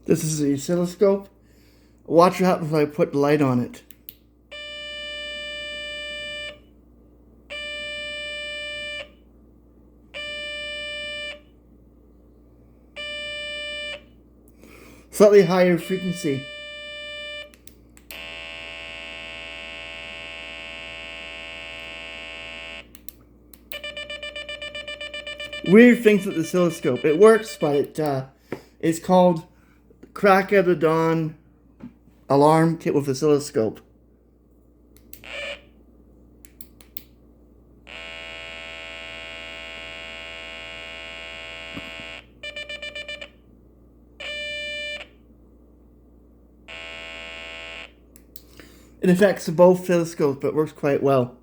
This is the oscilloscope. Watch what happens if I put light on it. Slightly higher frequency. Weird things with the oscilloscope. It works, but it's called crack of the dawn alarm kit with oscilloscope. It affects both oscilloscopes, but works quite well.